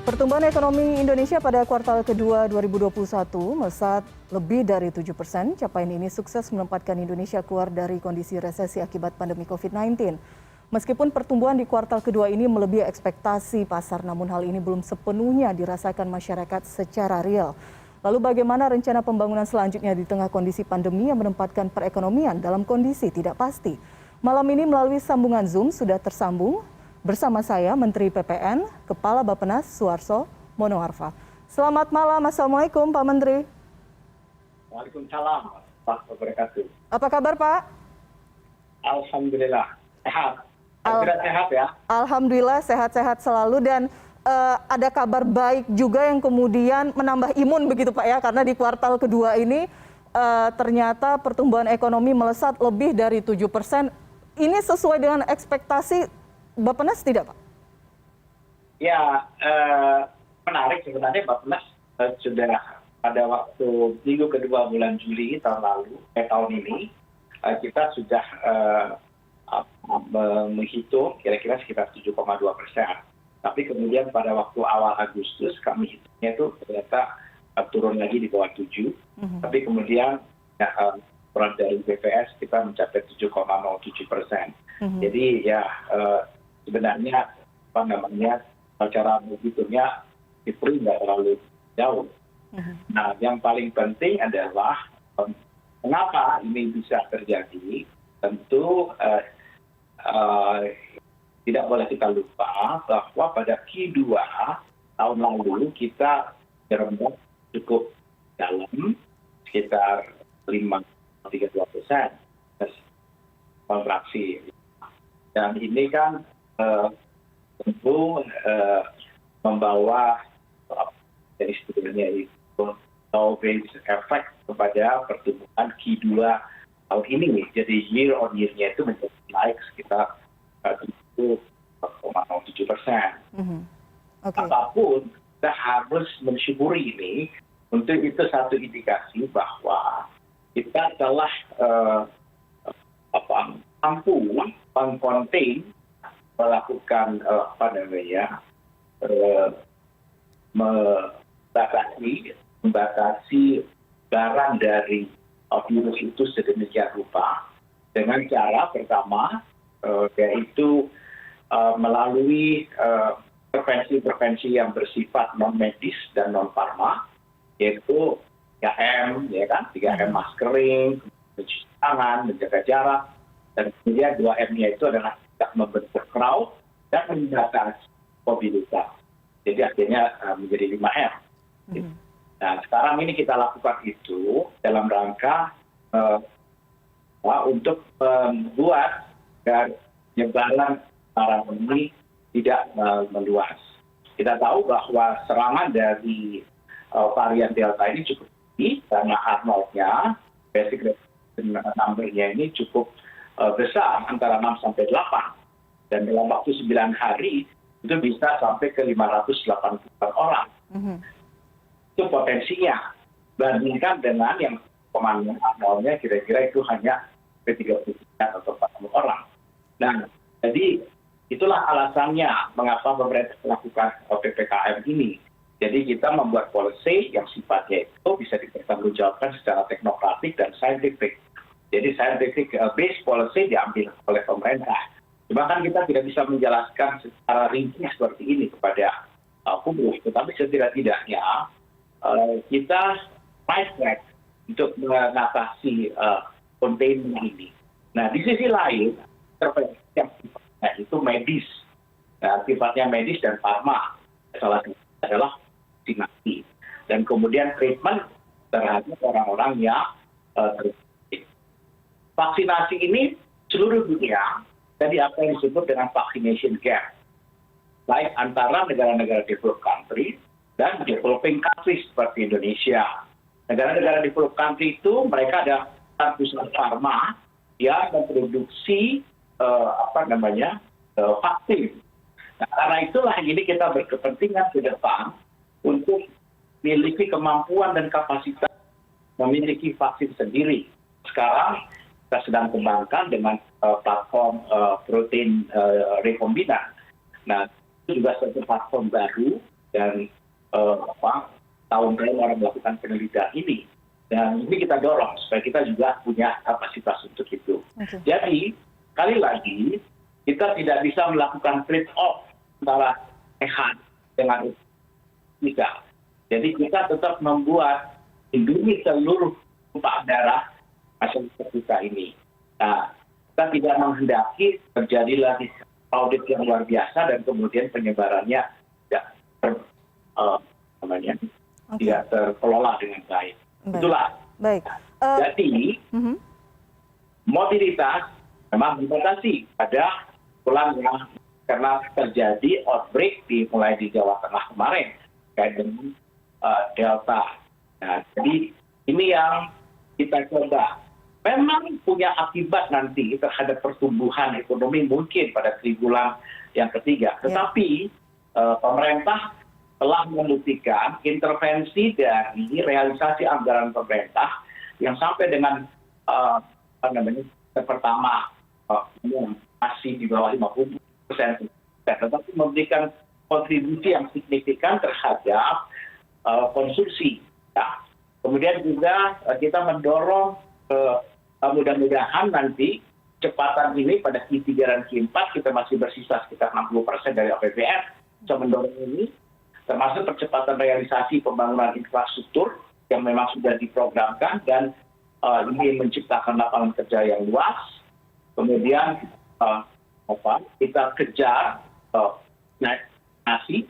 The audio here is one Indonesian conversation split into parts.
Pertumbuhan ekonomi Indonesia pada kuartal kedua 2021 melesat lebih dari 7%. Capaian ini sukses menempatkan Indonesia keluar dari kondisi resesi akibat pandemi COVID-19. Meskipun pertumbuhan di kuartal kedua ini melebihi ekspektasi pasar, namun hal ini belum sepenuhnya dirasakan masyarakat secara real. Lalu bagaimana rencana pembangunan selanjutnya di tengah kondisi pandemi yang menempatkan perekonomian dalam kondisi tidak pasti? Malam ini melalui sambungan Zoom sudah tersambung bersama saya Menteri PPN, Kepala Bappenas Suharso Monoarfa. Selamat malam, Assalamualaikum Pak Menteri. Waalaikumsalam warahmatullahi wabarakatuh. Apa kabar Pak? Alhamdulillah, sehat. Alhamdulillah sehat ya. Alhamdulillah sehat-sehat selalu dan ada kabar baik juga yang kemudian menambah imun begitu Pak ya, karena di kuartal kedua ini ternyata pertumbuhan ekonomi melesat lebih dari 7%. Ini sesuai dengan ekspektasi Bappenas tidak Pak? Ya, menarik sebenarnya Bappenas sudah pada waktu minggu kedua bulan Juli tahun ini, kita sudah menghitung kira-kira sekitar 7,2%. Tapi kemudian pada waktu awal Agustus kami hitungnya itu ternyata turun lagi di bawah 7. Tapi kemudian laporan dari BPS kita mencapai 7,07%. Jadi ya sebenarnya cara menghitungnya itu tidak terlalu jauh. Nah, yang paling penting adalah mengapa ini bisa terjadi. Tentu tidak boleh kita lupa bahwa pada Q2 tahun lalu kita dirembuk cukup dalam, sekitar 5,32% kontraksi. Dan ini kan tentu membawa dari sebenarnya itu low base effect kepada pertumbuhan Q2 tahun ini. Jadi year on year-nya itu menjadi naik sekitar 7,07%. Apapun kita harus mensyukuri ini. Untuk itu satu indikasi bahwa kita telah mampu mengkontain, melakukan membatasi barang dari virus itu sedemikian rupa dengan cara pertama yaitu melalui intervensi yang bersifat non medis dan non farma, yaitu 3M, ya kan, 3M maskering, mencuci tangan, menjaga jarak, dan kemudian 2M-nya itu adalah tidak membentuk crowd dan membatasi mobilitas. Jadi akhirnya menjadi 5M. Nah, sekarang ini kita lakukan itu dalam rangka untuk membuat agar penyebaran barang ini tidak meluas. Kita tahu bahwa serangan dari varian Delta ini cukup tinggi karena Arnold-nya, basic number-nya ini cukup besar, antara 6 sampai 8. Dan dalam waktu 9 hari itu bisa sampai ke 580 orang. Itu potensinya. Bandingkan dengan yang komandan Arnold-nya kira-kira itu hanya 30 atau 40 orang. Nah, jadi itulah alasannya mengapa pemerintah melakukan PPKM ini. Jadi kita membuat policy yang sifatnya itu bisa dipertanggungjawabkan secara teknokratik dan scientific. Jadi scientific based policy diambil oleh pemerintah. Cuma kan kita tidak bisa menjelaskan secara rinci seperti ini kepada publik. Tetapi setidak-tidaknya kita right track untuk mengatasi containment ini. Nah, di sisi lain, intervensi yang sifatnya itu medis. Nah, sifatnya medis dan farma. Salah satu adalah vaksinasi. Dan kemudian treatment terhadap orang-orang yang terjangkit. Vaksinasi ini seluruh dunia jadi apa yang disebut dengan vaccination gap. Baik antara negara-negara developed country dan developing countries seperti Indonesia. Negara-negara developed country itu mereka ada perusahaan farma yang memproduksi vaksin. Nah, karena itulah ini kita berkepentingan ke depan untuk memiliki kemampuan dan kapasitas memiliki vaksin sendiri. Sekarang kita sedang kembangkan dengan platform protein rekombinan. Nah, itu juga satu platform baru dan tahun-tahun orang melakukan penelitian ini. Dan ini kita dorong supaya kita juga punya kapasitas untuk itu. Oke. Jadi, sekali lagi, kita tidak bisa melakukan trade-off antara sehat dengan tidak. Jadi kita tetap membuat lindungi seluruh tumpah darah masyarakat kita ini. Nah, kita tidak menghendaki terjadi lagi audit yang luar biasa dan kemudian penyebarannya tidak tidak terkelola dengan baik. Baik. Itulah. Baik. Jadi mobilitas memang dibatasi pada bulan yang karena terjadi outbreak mulai di Jawa Tengah kemarin kayak dengan Delta. Nah, jadi ini yang kita coba. Memang punya akibat nanti terhadap pertumbuhan ekonomi mungkin pada triwulan yang ketiga. Tetapi pemerintah telah membuktikan intervensi dari realisasi anggaran pemerintah yang sampai dengan pertama masih di bawah 50%, tetapi memberikan kontribusi yang signifikan terhadap konsumsi. Ya. Kemudian juga kita mendorong mudah-mudahan nanti kecepatan ini pada Q3 dan Q4 kita masih bersisa sekitar 60% dari APBN bisa mendorong ini, termasuk percepatan realisasi pembangunan infrastruktur yang memang sudah diprogramkan dan ini menciptakan lapangan kerja yang luas. Kemudian kita kejar nasi,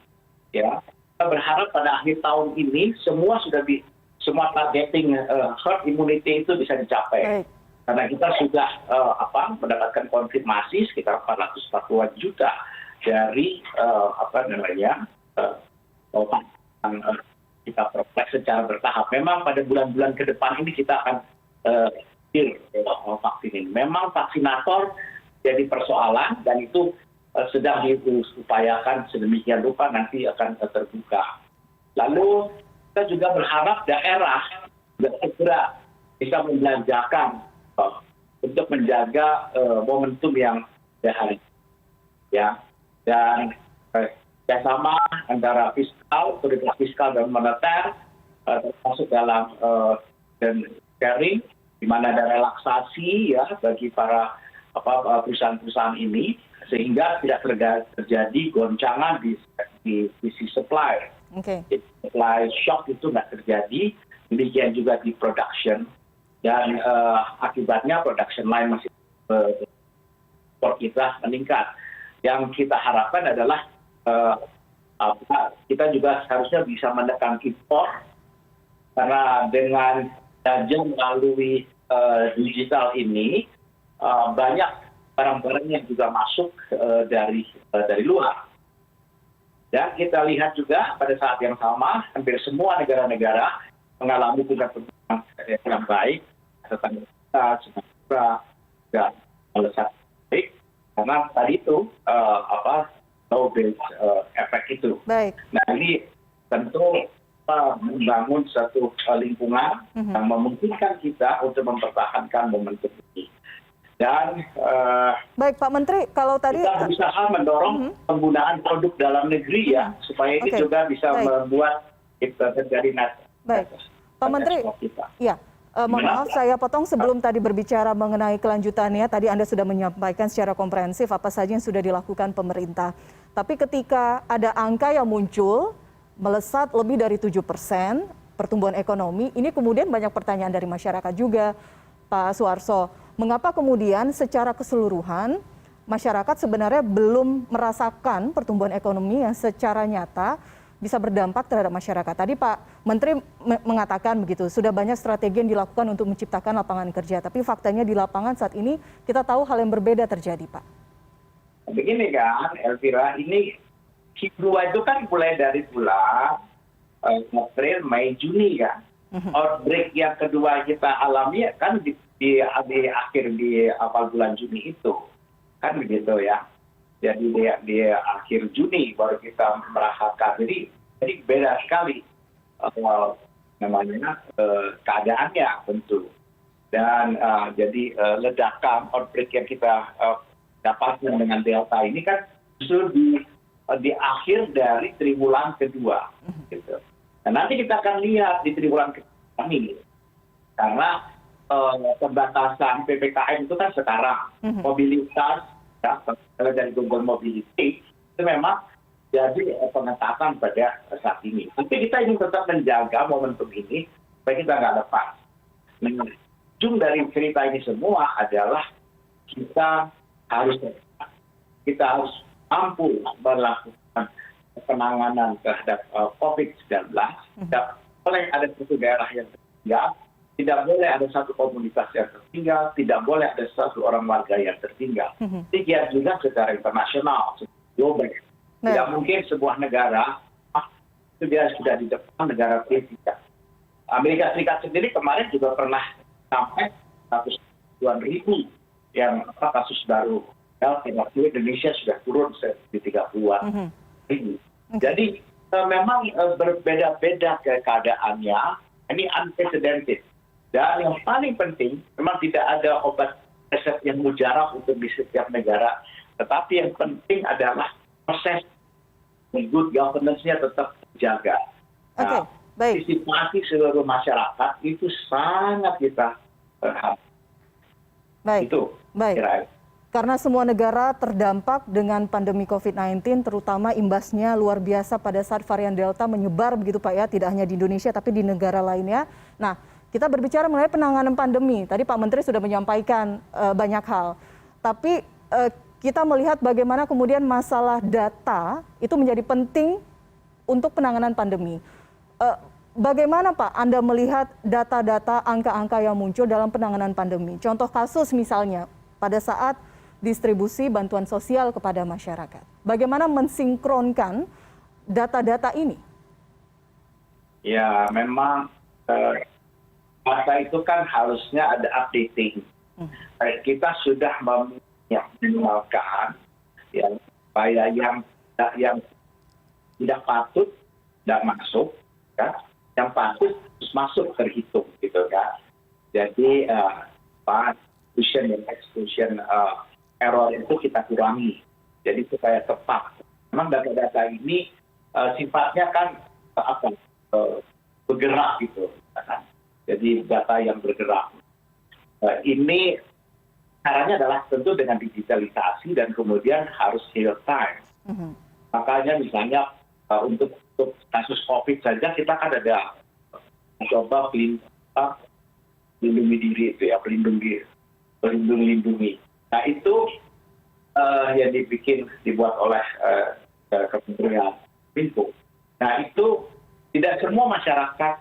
ya. Kita berharap pada akhir tahun ini semua targeting herd immunity itu bisa dicapai. Baik. Karena kita sudah mendapatkan konfirmasi sekitar 440 juta dari kita progres secara bertahap. Memang pada bulan-bulan ke depan ini kita akan vaksin ini. Memang vaksinator jadi persoalan dan itu sedang diupayakan sedemikian rupa nanti akan terbuka. Lalu kita juga berharap daerah segera bisa membelanjakan untuk menjaga momentum yang ada. Ya, dan kerjasama antara fiskal, otoritas fiskal dan moneter termasuk dalam dan sharing, di mana ada relaksasi ya bagi para perusahaan-perusahaan ini sehingga tidak terjadi goncangan di sisi supply. Okay. Supply shock itu nggak terjadi, demikian juga di production dan akibatnya production line masih ekspor kita meningkat. Yang kita harapkan adalah kita juga seharusnya bisa menekan impor karena dengan belanja melalui digital ini banyak barang-barang yang juga masuk dari luar. Dan kita lihat juga pada saat yang sama hampir semua negara-negara mengalami tingkat pertumbuhan yang baik, tetangga kita, Singapura, dan melesat baik karena tadi itu low base effect itu. Baik. Nah ini tentu membangun satu lingkungan yang memungkinkan kita untuk mempertahankan momentum ini. Dan baik Pak Menteri, kalau tadi kita berusaha mendorong penggunaan produk dalam negeri ya, supaya ini juga bisa membuat kita terjadi baik. Pak Menteri, ya. Mohon maaf saya potong sebelum tadi berbicara mengenai kelanjutannya. Tadi Anda sudah menyampaikan secara komprehensif apa saja yang sudah dilakukan pemerintah. Tapi ketika ada angka yang muncul melesat lebih dari 7% pertumbuhan ekonomi, ini kemudian banyak pertanyaan dari masyarakat juga, Pak Suarso. Mengapa kemudian secara keseluruhan masyarakat sebenarnya belum merasakan pertumbuhan ekonomi yang secara nyata bisa berdampak terhadap masyarakat? Tadi Pak Menteri mengatakan begitu, sudah banyak strategi yang dilakukan untuk menciptakan lapangan kerja. Tapi faktanya di lapangan saat ini kita tahu hal yang berbeda terjadi, Pak. Begini kan, Elvira, ini Q2 itu kan mulai dari bulan April, Mei, Juni kan. Outbreak yang kedua kita alami kan di awal bulan Juni itu. Kan begitu ya. Jadi di akhir Juni baru kita merasakan. Jadi beda sekali keadaannya tentu. Dan jadi ledakan outbreak yang kita dapatkan dengan Delta ini kan justru di di akhir dari triwulan kedua. Gitu. Nah, nanti kita akan lihat di triwulan kedua ini, karena pembatasan PPKM itu kan sekarang mobilitas ya, dari Google Mobility itu memang jadi pengetatan pada saat ini. Tapi kita ingin tetap menjaga momentum ini supaya kita nggak lepas. Nah, ujung dari cerita ini semua adalah kita harus mampu melakukan penanganan terhadap COVID-19. Tidak boleh ada satu daerah yang tertinggal, tidak boleh ada satu komunitas yang tertinggal, tidak boleh ada satu orang warga yang tertinggal. Demikian juga secara internasional, global. Tidak mungkin sebuah negara itu dia sudah di depan negara ketiga. Amerika Serikat sendiri kemarin juga pernah sampai 100-an ribu yang kasus baru. Indonesia sudah turun di 30-an ribu. Jadi memang berbeda-beda keadaannya. Ini unprecedented. Dan yang paling penting, memang tidak ada obat resep yang mujarab untuk di setiap negara. Tetapi yang penting adalah proses good governance-nya tetap terjaga. Nah, partisipasi seluruh masyarakat itu sangat kita berharap. Itu kira-kira. Karena semua negara terdampak dengan pandemi COVID-19, terutama imbasnya luar biasa pada saat varian Delta menyebar begitu Pak ya, tidak hanya di Indonesia tapi di negara lainnya. Nah, kita berbicara mengenai penanganan pandemi. Tadi Pak Menteri sudah menyampaikan banyak hal. Tapi kita melihat bagaimana kemudian masalah data itu menjadi penting untuk penanganan pandemi. Bagaimana Pak Anda melihat data-data, angka-angka yang muncul dalam penanganan pandemi? Contoh kasus misalnya pada saat distribusi bantuan sosial kepada masyarakat. Bagaimana mensinkronkan data-data ini? Ya, memang data itu kan harusnya ada updating. Kita sudah minimalkan ya, supaya yang tidak patut tidak masuk, ya, yang patut harus masuk terhitung, gitu kan. Jadi exclusion error itu kita kurangi. Jadi supaya tepat. Memang data-data ini sifatnya kan bergerak gitu, kan. Jadi data yang bergerak. Ini caranya adalah tentu dengan digitalisasi dan kemudian harus real time. Makanya misalnya untuk kasus COVID saja kita kan ada coba melindungi diri itu ya, melindungi. Nah itu yang dibuat oleh Kementerian Info. Nah itu tidak semua masyarakat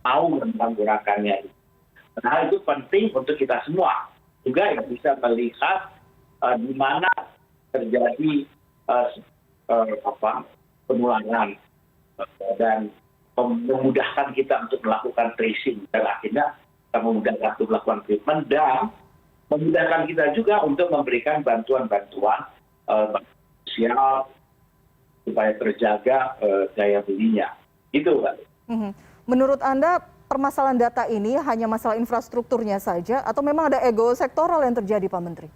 tahu menggunakannya. Nah itu penting untuk kita semua juga yang bisa melihat di mana terjadi penularan dan memudahkan kita untuk melakukan tracing dan akhirnya kita memudahkan untuk melakukan treatment dan memudahkan kita juga untuk memberikan bantuan-bantuan sosial supaya terjaga daya belinya. Itu, Pak. Menurut Anda permasalahan data ini hanya masalah infrastrukturnya saja atau memang ada ego sektoral yang terjadi, Pak Menteri?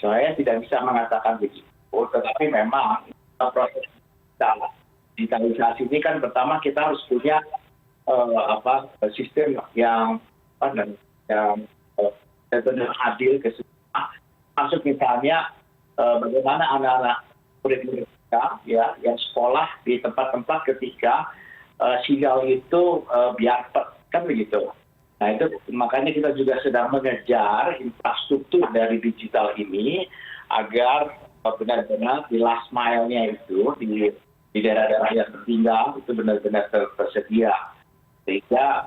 Saya tidak bisa mengatakan begitu, tetapi memang proses digitalisasi ini kan pertama kita harus punya sistem yang benar adil ke semua. Maksud misalnya bagaimana anak-anak murid kita ya yang sekolah di tempat-tempat ketika sinyal itu biarpet, kan begitu. Nah itu makanya kita juga sedang mengejar infrastruktur dari digital ini agar benar-benar di last mile-nya itu di daerah-daerah yang tertinggal itu benar-benar tersedia sehingga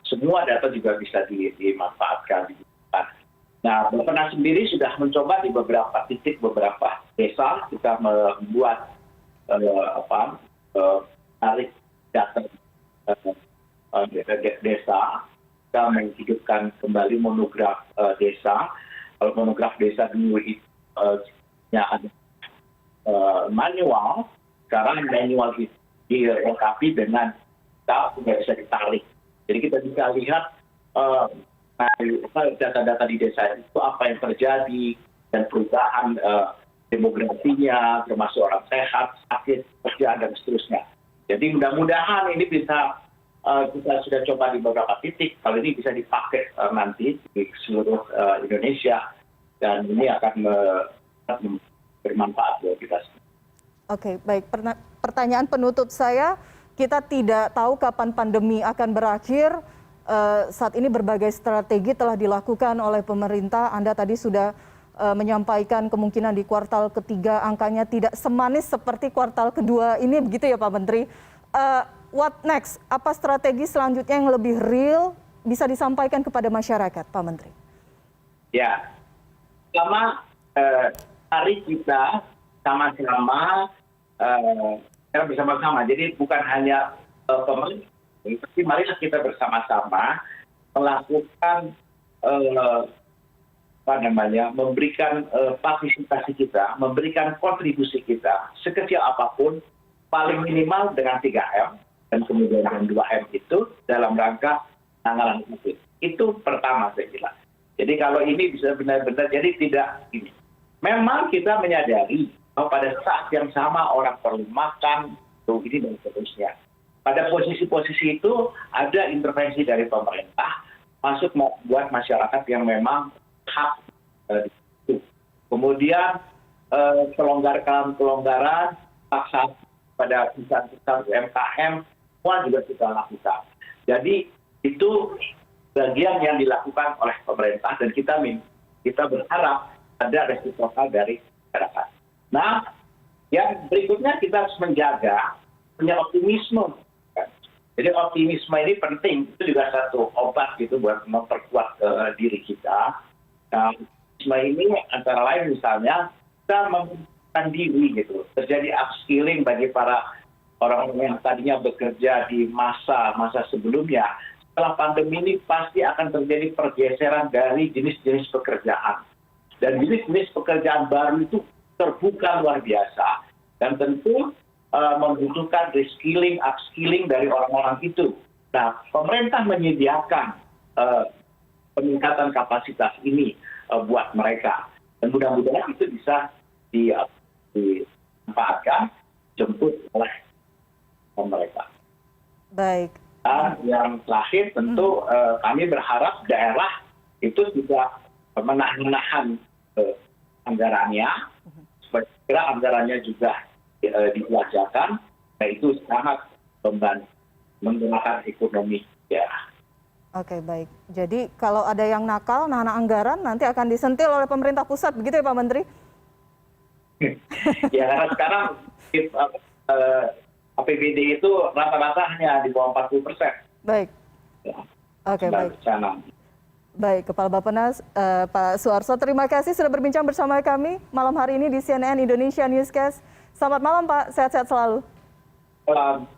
semua data juga bisa dimanfaatkan. Nah, Bapenas sendiri sudah mencoba di beberapa titik, beberapa desa kita membuat tarik data desa, kita menghidupkan kembali monograf desa. Kalau monograf desa dulu itu ada manual, sekarang manual itu dilengkapi dengan data bisa ditarik. Jadi kita bisa lihat data-data di desa itu apa yang terjadi dan perubahan demografinya, termasuk orang sehat, sakit, kerja, dan seterusnya. Jadi mudah-mudahan ini bisa kita sudah coba di beberapa titik, kalau ini bisa dipakai nanti di seluruh Indonesia, dan ini akan bermanfaat buat kita semua. Oke, baik. Pertanyaan penutup saya, kita tidak tahu kapan pandemi akan berakhir. Saat ini berbagai strategi telah dilakukan oleh pemerintah. Anda tadi sudah menyampaikan kemungkinan di kuartal ketiga angkanya tidak semanis seperti kuartal kedua ini, begitu ya Pak Menteri. What next? Apa strategi selanjutnya yang lebih real bisa disampaikan kepada masyarakat, Pak Menteri? Ya, pertama, hari kita sama-sama bersama-sama. Jadi bukan hanya pemerintah, tapi marilah kita bersama-sama melakukan memberikan partisipasi kita, memberikan kontribusi kita sekecil apapun, paling minimal dengan 3M dan kemudian dengan 2M itu dalam rangka penanganan COVID. Itu pertama saya kira. Jadi kalau ini bisa benar-benar jadi tidak ini. Memang kita menyadari bahwa pada saat yang sama orang perlu makan, ini dan seterusnya. Pada posisi-posisi itu ada intervensi dari pemerintah masuk membuat masyarakat yang memang hak itu. Kemudian kelonggaran paksa pada perusahaan UMKM semua juga kita lakukan. Jadi itu bagian yang dilakukan oleh pemerintah dan kita berharap ada resiprokal dari masyarakat. Nah, yang berikutnya kita harus menjaga punya optimisme. Jadi optimisme ini penting, itu juga satu obat gitu buat memperkuat diri kita. Nah, optimisme ini antara lain misalnya kita memperkuatkan diri gitu, terjadi upskilling bagi para orang-orang yang tadinya bekerja di masa sebelumnya. Setelah pandemi ini pasti akan terjadi pergeseran dari jenis-jenis pekerjaan. Dan jenis-jenis pekerjaan baru itu terbuka luar biasa dan tentu membutuhkan reskilling, upskilling dari orang-orang itu. Nah, pemerintah menyediakan peningkatan kapasitas ini buat mereka dan mudah-mudahan itu bisa dimanfaatkan, jemput oleh mereka. Baik. Dan yang terakhir tentu kami berharap daerah itu juga menahan anggarannya, supaya anggarannya juga dibelanjakan, nah itu sangat menggunakan ekonomi daerah. Oke, baik. Jadi kalau ada yang nakal, nahan anggaran nanti akan disentil oleh pemerintah pusat, begitu ya Pak Menteri? Ya, karena sekarang APBD itu rata-rata hanya di bawah 40%. Baik. Ya, oke, baik. Bencana. Baik, Kepala Bappenas Pak Suarso, terima kasih sudah berbincang bersama kami malam hari ini di CNN Indonesia Newscast. Selamat malam Pak, sehat-sehat selalu. Selamat.